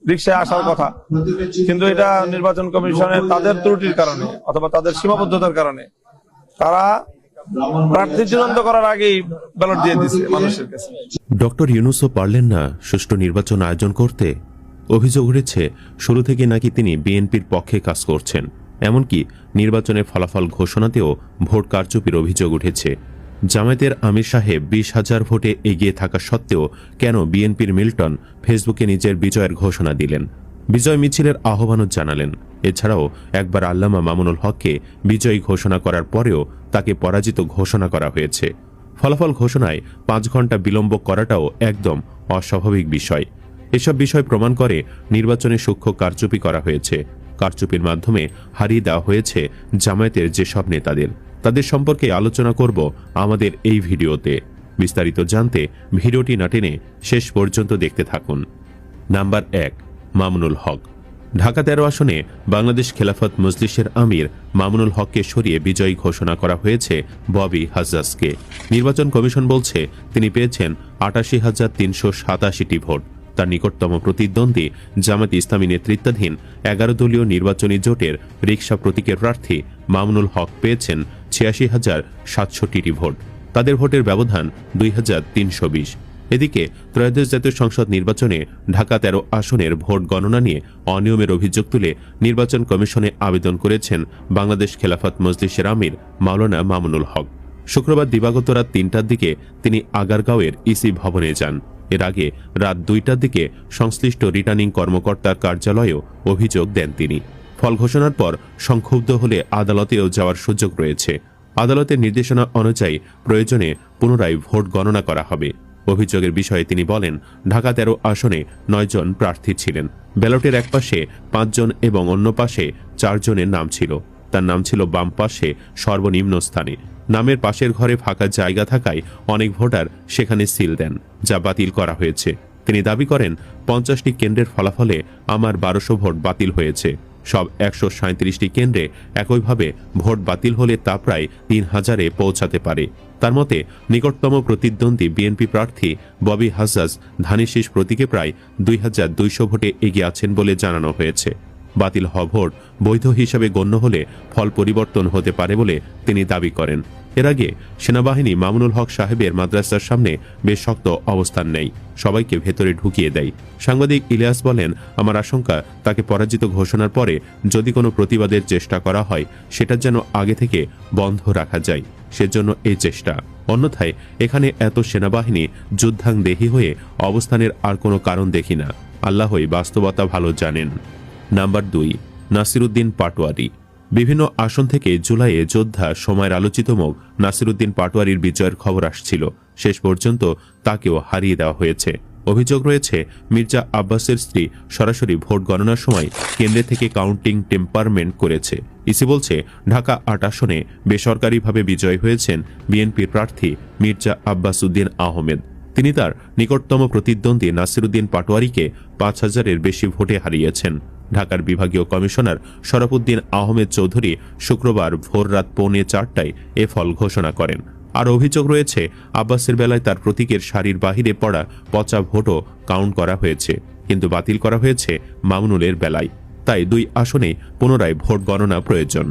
রিকশায় আসার কথা, কিন্তু এটা নির্বাচন কমিশনের তাদের ত্রুটির কারণে অথবা তাদের সীমাবদ্ধতার কারণে তারা প্রার্থী চূড়ান্ত করার আগেই ব্যালট দিয়ে দিচ্ছে মানুষের কাছে। ডক্টর ইউনূসও পারলেন না সুষ্ঠু নির্বাচন আয়োজন করতে। অভিযোগ উঠেছে শুরু থেকে নাকি তিনি বিএনপির পক্ষে কাজ করছেন। এমনকি নির্বাচনের ফলাফল ঘোষণাতেও ভোট কারচুপির অভিযোগ উঠেছে। জামায়াতের আমির সাহেব 20,000 ভোটে এগিয়ে থাকা সত্ত্বেও কেন বিএনপির মিল্টন ফেসবুকে নিজের বিজয়ের ঘোষণা দিলেন, বিজয় মিছিলের আহ্বানও জানালেন। এছাড়াও একবার আল্লামা মামুনুল হককে বিজয়ী ঘোষণা করার পরেও তাকে পরাজিত ঘোষণা করা হয়েছে। ফলাফল ঘোষণায় 5 ঘন্টা বিলম্ব করাটাও একদম অস্বাভাবিক বিষয়। এসব বিষয় প্রমাণ করে নির্বাচনে সূক্ষ্ম কারচুপি করা হয়েছে। কারচুপির মাধ্যমে হারিয়ে দেওয়া হয়েছে জামায়াতের যেসব নেতাদের। তাদের সম্পর্কে আলোচনা করব আমাদের এই ভিডিওতে। বিস্তারিত জানতে ভিডিওটি না টেনে শেষ পর্যন্ত দেখতে থাকুন। নাম্বার 1, মামুনুল হক। ঢাকা 13 আসনে বাংলাদেশ খেলাফত মজলিসের আমির মামুনুল হককে সরিয়ে বিজয়ী ঘোষণা করা হয়েছে ববি হাজ্জাজকে। নির্বাচন কমিশন বলছে তিনি পেয়েছেন 88,387টি ভোট। তার নিকটতম প্রতিদ্বন্দ্বী জামায়াত ইসলামী নেতৃত্বাধীন 11 দলীয় নির্বাচনী জোটের রিকশা প্রতীকের প্রার্থী মামুনুল হক পেয়েছেন 86,700টি ভোট। তাদের ভোটের ব্যবধান 2,320। এদিকে ত্রয়োদশ জাতীয় সংসদ নির্বাচনে ঢাকা 13 আসনের ভোট গণনা নিয়ে অনিয়মের অভিযোগ তুলে নির্বাচন কমিশনে আবেদন করেছেন বাংলাদেশ খেলাফত মজলিসের আমির মাওলানা মামুনুল হক। শুক্রবার দিবাগত রাত 3টার দিকে তিনি আগারগাঁওয়ের ইসি ভবনে যান। এর আগে রাত 2টার দিকে সংশ্লিষ্ট রিটার্নিং কর্মকর্তার কার্যালয়েও অভিযোগ দেন তিনি। ফল ঘোষণার পর সংক্ষুব্ধ হলে আদালতেও যাওয়ার সুযোগ রয়েছে। আদালতের নির্দেশনা অনুযায়ী প্রয়োজনে পুনরায় ভোট গণনা করা হবে। অভিযোগের বিষয়ে তিনি বলেন, ঢাকা 13 আসনে 9 জন প্রার্থী ছিলেন। ব্যালটের এক পাশে 5 জন এবং অন্য পাশে 4 জনের নাম ছিল। তার নাম ছিল বাম পাশে সর্বনিম্ন স্থানে। নামের পাশের ঘরে ফাঁকা জায়গা থাকায় অনেক ভোটার সেখানে সিল দেন, যা বাতিল করা হয়েছে। তিনি দাবি করেন, 50টি কেন্দ্রের ফলাফলে আমার 1200 ভোট বাতিল হয়েছে। সব 137টি কেন্দ্রে একইভাবে ভোট বাতিল হলে তা প্রায় 3,000-এ পৌঁছাতে পারে। তার মতে নিকটতম প্রতিদ্বন্দ্বী বিএনপি প্রার্থী ববি হাজ্জাজ ধানের শীষ প্রতীকে প্রায় 2,200 ভোটে এগিয়ে আছেন বলে জানানো হয়েছে। বাতিল হওয়া ভোট বৈধ হিসাবে গণ্য হলে ফল পরিবর্তন হতে পারে বলে তিনি দাবি করেন। এর আগে সেনাবাহিনী মামুনুল হক সাহেবের মাদ্রাসার সামনে বেশ শক্ত অবস্থান নেয়, সবাইকে ভেতরে ঢুকিয়ে দেয়। সাংবাদিক ইলিয়াস বলেন, আমার আশঙ্কা তাকে পরাজিত ঘোষণার পরে যদি কোনো প্রতিবাদের চেষ্টা করা হয় সেটা যেন আগে থেকে বন্ধ রাখা যায়, সেজন্য এই চেষ্টা। অন্যথায় এখানে এত সেনাবাহিনী যুদ্ধাংদেহী হয়ে অবস্থানের আর কোনো কারণ দেখি না। আল্লাহই বাস্তবতা ভালো জানেন। নাম্বার 2, নাসিরউদ্দিন পাটোয়ারি। বিভিন্ন আসন থেকে জুলাইয়ে যোদ্ধা সময়ের আলোচিত মুখ নাসিরউদ্দিন পাটোয়ারির বিজয়ের খবর আসছিল। শেষ পর্যন্ত তাকেও হারিয়ে দেওয়া হয়েছে। অভিযোগ রয়েছে, মির্জা আব্বাসের স্ত্রী সরাসরি ভোট গণনার সময় কেন্দ্রে থেকে কাউন্টিং টেম্পারমেন্ট করেছে। ইসি বলছে, ঢাকা 8 আসনে বেসরকারিভাবে বিজয় হয়েছেন বিএনপির প্রার্থী মির্জা আব্বাস উদ্দিন আহমেদ। তিনি তার নিকটতম প্রতিদ্বন্দ্বী নাসিরউদ্দিন পাটোয়ারিকে 5,000-এর বেশি ভোটে হারিয়েছেন। ঢাকার বিভাগীয় কমিশনার শরফুদ্দিন আহমেদ চৌধুরী শুক্রবার ভোর রাত 3:45টায় এ ফল ঘোষণা করেন। আর অভিযোগ রয়েছে, আব্বাসের বেলায় তার প্রতীকের সারির বাহিরে পড়া পচা ভোটও কাউন্ট করা হয়েছে, কিন্তু বাতিল করা হয়েছে মামুনুলের বেলায়। তাই 2 আসনেই পুনরায় ভোট গণনা প্রয়োজন।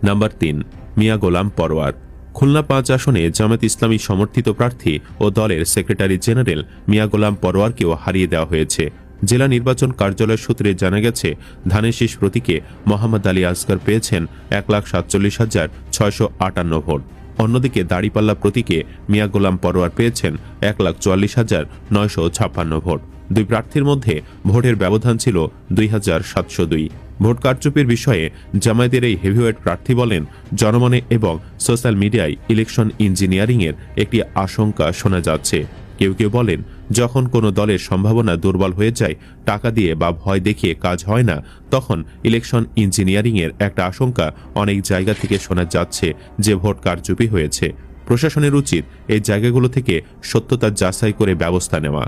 নাম্বার 3, মিয়া গোলাম পরোয়ার। খুলনা 5 আসনে জামায়াত ইসলামী সমর্থিত প্রার্থী ও দলের সেক্রেটারি জেনারেল মিয়া গোলাম পরোয়ারকেও হারিয়ে দেওয়া হয়েছে। জেলা নির্বাচন কার্যালয় সূত্রে জানা গেছে, ধানের শীষ প্রতীকে মোহাম্মদ আলী আসগর পেয়েছেন 1,47,658 ভোট। অন্যদিকে দাড়িপাল্লা প্রতীকে মিয়া গোলাম পরোয়ার পেয়েছেন 1,44,956 ভোট। 2 প্রার্থীর মধ্যে ভোটের ব্যবধান ছিল 2,702। ভোট কারচুপির বিষয়ে জামায়াতের এই হেভিওয়েট প্রার্থী বলেন, জনমনে এবং সোশ্যাল মিডিয়ায় ইলেকশন ইঞ্জিনিয়ারিংয়ের একটি আশঙ্কা শোনা যাচ্ছে। কেউ কেউ বলেন, যখন কোনো দলের সম্ভাবনা দুর্বল হয়ে যায়, টাকা দিয়ে বা ভয় দেখিয়ে কাজ হয় না, তখন ইলেকশন ইঞ্জিনিয়ারিংয়ের একটা আশঙ্কা অনেক জায়গা থেকে শোনা যাচ্ছে যে ভোট কারচুপি হয়েছে। প্রশাসনের উচিত এই জায়গাগুলো থেকে সত্যতা যাচাই করে ব্যবস্থা নেওয়া।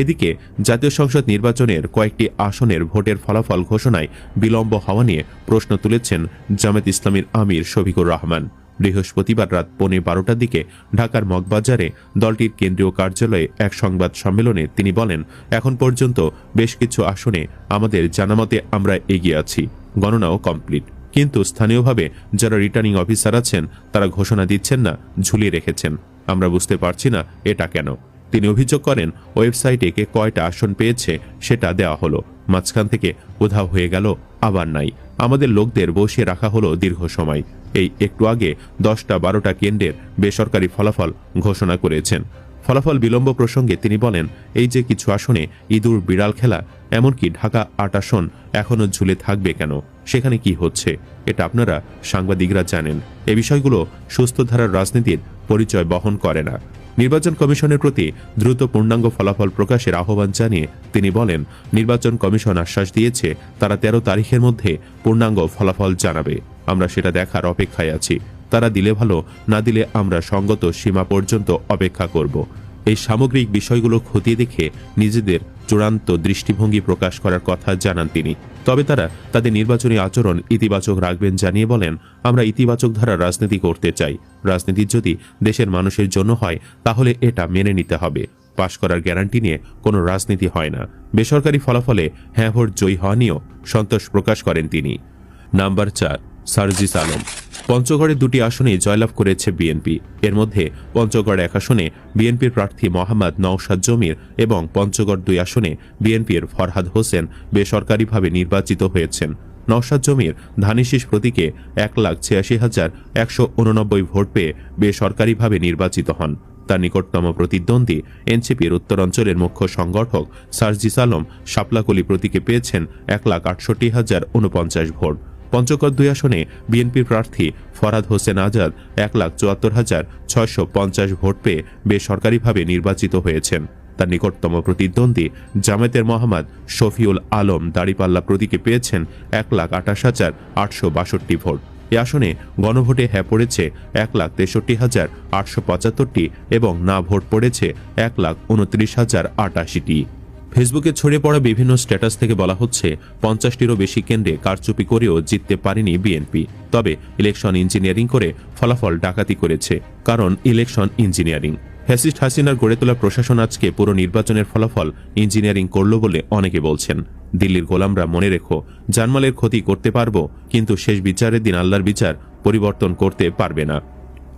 এদিকে জাতীয় সংসদ নির্বাচনের কয়েকটি আসনের ভোটের ফলাফল ঘোষণায় বিলম্ব হওয়া নিয়ে প্রশ্ন তুলেছেন জামায়াত ইসলামীর আমির শফিকুর রহমান। বৃহস্পতিবার রাত 11:15টার দিকে ঢাকার মগবাজারে দলটির কেন্দ্রীয় কার্যালয়ে এক সংবাদ সম্মেলনে তিনি বলেন, এখন পর্যন্ত বেশ কিছু আসনে আমাদের জানামতে আমরা এগিয়ে আছি, গণনাও কমপ্লিট, কিন্তু স্থানীয়ভাবে যারা রিটার্নিং অফিসার আছেন তারা ঘোষণা দিচ্ছেন না, ঝুলিয়ে রেখেছেন। আমরা বুঝতে পারছি না এটা কেন। তিনি অভিযোগ করেন, ওয়েবসাইটে কে কয়টা আসন পেয়েছে সেটা দেওয়া হলো, মাঝখান থেকে উধাও হয়ে গেল, আবার নাই। আমাদের লোকদের বসিয়ে রাখা হলো দীর্ঘ সময়। এই একটু আগে 10-12টা কেন্দ্রের বেসরকারি ফলাফল ঘোষণা করেছেন। ফলাফল বিলম্ব প্রসঙ্গে তিনি বলেন, এই যে কিছু আসনে ইঁদুর বিড়াল খেলা, এমনকি ঢাকা 8 আসন এখনো ঝুলে থাকবে কেন, সেখানে কি হচ্ছে এটা আপনারা সাংবাদিকরা জানেন। এ বিষয়গুলো সুস্থ ধারার রাজনীতির পরিচয় বহন করে না। নির্বাচন কমিশনের প্রতি দ্রুত পূর্ণাঙ্গ ফলাফল প্রকাশের আহ্বান জানিয়ে তিনি বলেন, নির্বাচন কমিশন আশ্বাস দিয়েছে তারা 13 তারিখের মধ্যে পূর্ণাঙ্গ ফলাফল জানাবে। আমরা সেটা দেখার অপেক্ষায় আছি। তারা দিলে ভালো, না দিলে আমরা সঙ্গত সীমা পর্যন্ত অপেক্ষা করব। এই সামগ্রিক বিষয়গুলো খতিয়ে দেখে নিজেদের চূড়ান্ত দৃষ্টিভঙ্গি প্রকাশ করার কথা জানান তিনি। তবে তারা তাদের নির্বাচনী আচরণ ইতিবাচক রাখবেন জানিয়ে বলেন, আমরা ইতিবাচক ধারা রাজনীতি করতে চাই। রাজনীতি যদি দেশের মানুষের জন্য হয় তাহলে এটা মেনে নিতে হবে। পাশ করার গ্যারান্টি নিয়ে কোনো রাজনীতি হয় না। বেসরকারি ফলাফলে হ্যাঁ ভোট জয়ী হওয়া নিয়েও সন্তোষ প্রকাশ করেন তিনি। নাম্বার 4, সার্জিস আলম। পঞ্চগড়ে 2টি আসনে জয়লাভ করেছে বিএনপি। এর মধ্যে পঞ্চগড় 1 আসনে বিএনপির প্রার্থী মোহাম্মদ নওশাদ জমির এবং পঞ্চগড় 2 আসনে বিএনপির ফরহাদ হোসেন বেসরকারিভাবে নির্বাচিত হয়েছেন। নওশাদ জমির ধানিশিস প্রতীকে 1,86,189 ভোট পেয়ে বেসরকারিভাবে নির্বাচিত হন। তার নিকটতম প্রতিদ্বন্দ্বী এনসিপির উত্তরাঞ্চলের মুখ্য সংগঠক সার্জিস আলম শাপলাকলি প্রতীকে পেয়েছেন 1,68,049 ভোট। পঞ্চগড় 2 আসনে বিএনপির প্রার্থী ফরহাদ হোসেন আজাদ 1,74,650 ভোট পেয়ে বেসরকারিভাবে নির্বাচিত হয়েছেন। তার নিকটতম প্রতিদ্বন্দ্বী জামায়াতের মোহাম্মদ শফিউল আলম দাড়িপাল্লা প্রতীকে পেয়েছেন 1,28,862 ভোট। এ আসনে গণভোটে হ্যাঁ পড়েছে 1,63,875টি এবং না ভোট পড়েছে 1,29,088টি। ফেসবুকে ছড়িয়ে পড়া বিভিন্ন স্ট্যাটাস থেকে বলা হচ্ছে 50টিরও বেশি কেন্দ্রে কারচুপি করেও জিততে পারেনি বিএনপি। তবে ইলেকশন ইঞ্জিনিয়ারিং করে ফলাফল ডাকাতি করেছে, কারণ ইলেকশন ইঞ্জিনিয়ারিং। ফ্যাসিস্ট হাসিনার গড়ে তোলা প্রশাসন আজকে পুরো নির্বাচনের ফলাফল ইঞ্জিনিয়ারিং করল বলে অনেকে বলছেন। দিল্লির গোলামরা মনে রেখো, জানমালের ক্ষতি করতে পারবো, কিন্তু শেষ বিচারের দিন আল্লাহর বিচার পরিবর্তন করতে পারবে না।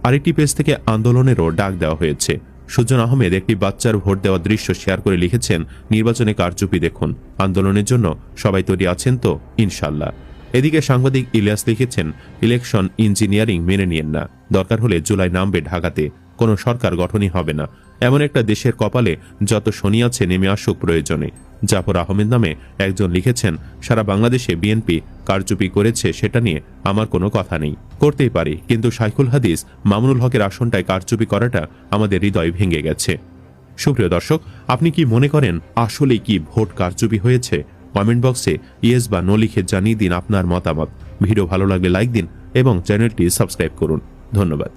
আরেকটি পেজ থেকে আন্দোলনেরও ডাক দেওয়া হয়েছে। সুজন আহমেদ একটি বাচ্চার ভোট দেওয়ার দৃশ্য শেয়ার করে লিখেছেন, নির্বাচনে কারচুপি দেখুন, আন্দোলনের জন্য সবাই তৈরি আছেন তো ইনশাল্লাহ। এদিকে সাংবাদিক ইলিয়াস লিখেছেন, ইলেকশন ইঞ্জিনিয়ারিং মেনে নিয়েন না, দরকার হলে জুলাই নামবে ঢাকাতে, কোনো সরকার গঠনই হবে না। এমন একটা দেশের কপালে যত শনি আছে নেমে আসুক প্রয়োজনে। জাফর আহমেদ নামে একজন লিখেছেন, সারা বাংলাদেশে বিএনপি কারচুপি করেছে সেটা নিয়ে আমার কোনো কথা নেই, করতেই পারি, কিন্তু শাইখুল হাদিস মামুনুল হকের আসনটায় কারচুপি করাটা আমাদের হৃদয় ভেঙে গেছে। সুপ্রিয় দর্শক, আপনি কি মনে করেন আসলেই কি ভোট কারচুপি হয়েছে? কমেন্ট বক্সে ইয়েস বা নো লিখে জানিয়ে দিন আপনার মতামত। ভিডিও ভালো লাগলে লাইক দিন এবং চ্যানেলটি সাবস্ক্রাইব করুন। ধন্যবাদ।